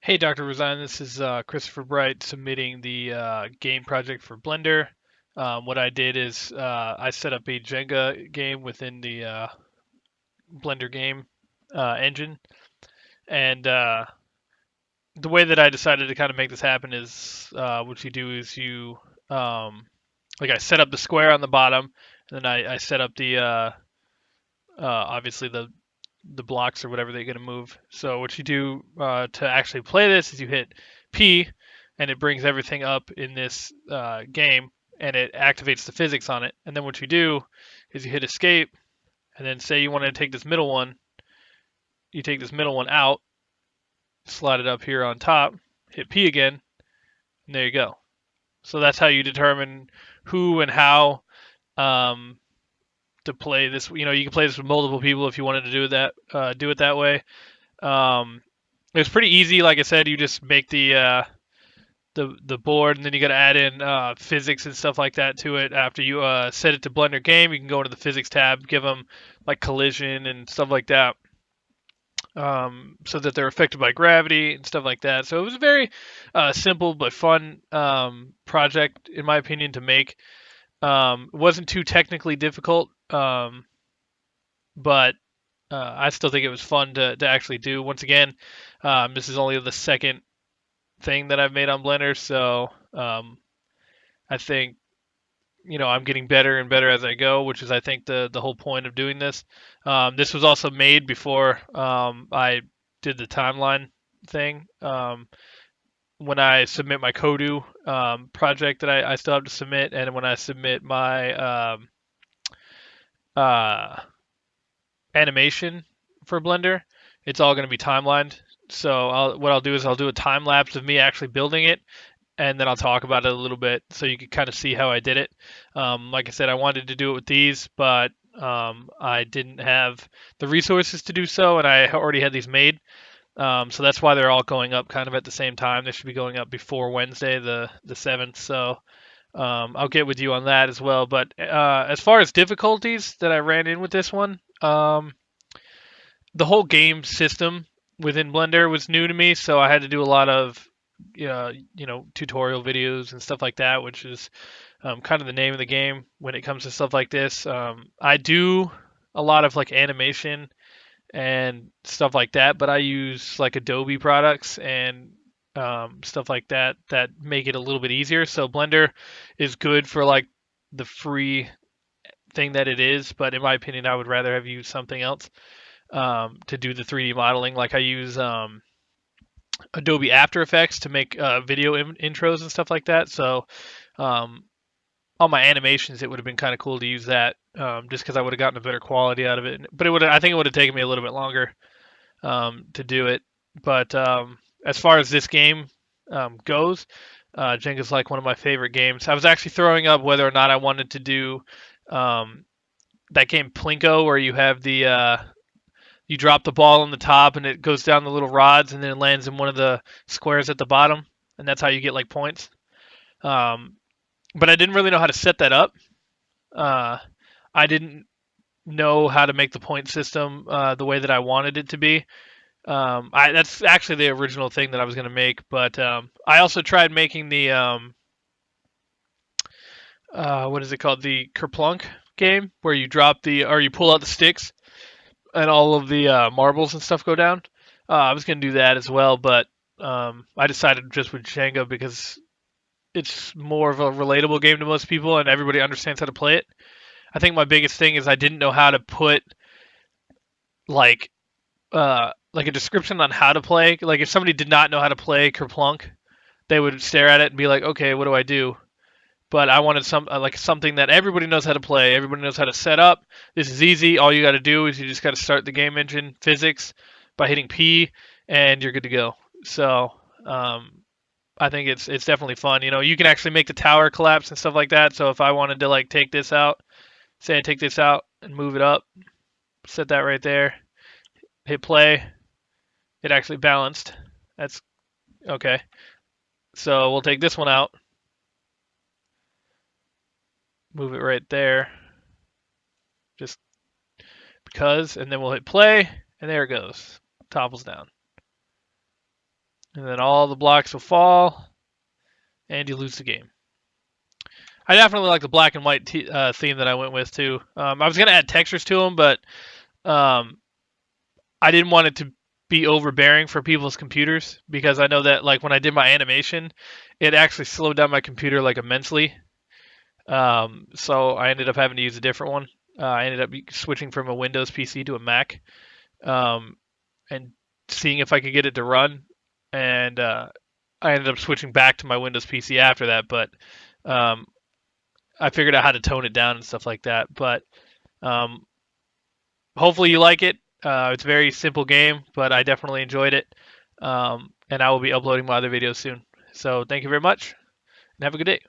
Hey, Dr. Razan, this is Christopher Bright submitting the game project for Blender. What I did is I set up a Jenga game within the Blender game engine, and the way that I decided to kind of make this happen is what you do is um, like I set up the square on the bottom, and then I set up the obviously the blocks or whatever they're going to move. So what you do to actually play this is you hit P, and it brings everything up in this game, and it activates the physics on it. And then what you do is you hit Escape, and then say you want to take this middle one, you take this middle one out, slide it up here on top, hit P again, and there you go. So that's how you determine who and how um, to play this. You know, you can play this with multiple people if you wanted to do it that way. Um, It's pretty easy. Like I said, you just make the board, and then you got to add in physics and stuff like that to it. After you set it to Blender Game, you can go into the physics tab, give them like collision and stuff like that, so that they're affected by gravity and stuff like that. So it was a very simple but fun project, in my opinion, to make. It wasn't too technically difficult, but I still think it was fun to actually do. Once again, this is only the second thing that I've made on Blender, so I think I'm getting better and better as I go, which is I think the whole point of doing this. This was also made before I did the timeline thing. When I submit my Kodu project that I still have to submit, and when I submit my uh, animation for Blender, it's all going to be timelined. So what I'll do is I'll do a time lapse of me actually building it, and then I'll talk about it a little bit so you can kind of see how I did it. Like I said, I wanted to do it with these, but I didn't have the resources to do so, and I already had these made. So that's why they're all going up kind of at the same time. They should be going up before Wednesday, the 7th. So I'll get with you on that as well. But as far as difficulties that I ran in with this one, the whole game system within Blender was new to me, so I had to do a lot of tutorial videos and stuff like that, which is kind of the name of the game when it comes to stuff like this. I do a lot of like animation and stuff like that, but I use like Adobe products and stuff like that that make it a little bit easier. So Blender is good for like the free thing that it is, but in my opinion, I would rather have used something else to do the 3D modeling. Like I use Adobe After Effects to make video intros and stuff like that. So um, on my animations, it would have been kind of cool to use that just because I would have gotten a better quality out of it. But I think it would have taken me a little bit longer to do it. But as far as this game goes, Jenga's like one of my favorite games. I was actually throwing up whether or not I wanted to do um, that game Plinko, where you have the you drop the ball on the top and it goes down the little rods and then it lands in one of the squares at the bottom, and that's how you get like points. Um, but I didn't really know how to set that up. Uh, I didn't know how to make the point system the way that I wanted it to be. That's actually the original thing that I was going to make, but I also tried making the what is it called, the Kerplunk game, where you drop the or you pull out the sticks and all of the marbles and stuff go down. I was going to do that as well, but I decided just with Jenga because it's more of a relatable game to most people and everybody understands how to play it. I think my biggest thing is I didn't know how to put like like a description on how to play. Like if somebody did not know how to play Kerplunk, they would stare at it and be like, "Okay, what do I do?" But I wanted like something that everybody knows how to play. Everybody knows how to set up. This is easy. All you got to do is you just got to start the game engine physics by hitting P, and you're good to go. So I think it's definitely fun. You know, you can actually make the tower collapse and stuff like that. So if I wanted to like take this out, say I take this out and move it up, set that right there, hit play, it actually balanced. That's okay. So we'll take this one out, move it right there, just because, and then we'll hit play, and there it goes. Topples down. and then all the blocks will fall, and you lose the game. I definitely like the black and white theme that I went with too. I was gonna add textures to them, but um, I didn't want it to be overbearing for people's computers because I know that like when I did my animation, it actually slowed down my computer like immensely. So I ended up having to use a different one. I ended up switching from a Windows PC to a Mac, um, and seeing if I could get it to run. And I ended up switching back to my Windows PC after that, but um, I figured out how to tone it down and stuff like that. But um, hopefully you like it. It's a very simple game, but I definitely enjoyed it. And I will be uploading my other videos soon. So thank you very much, and have a good day.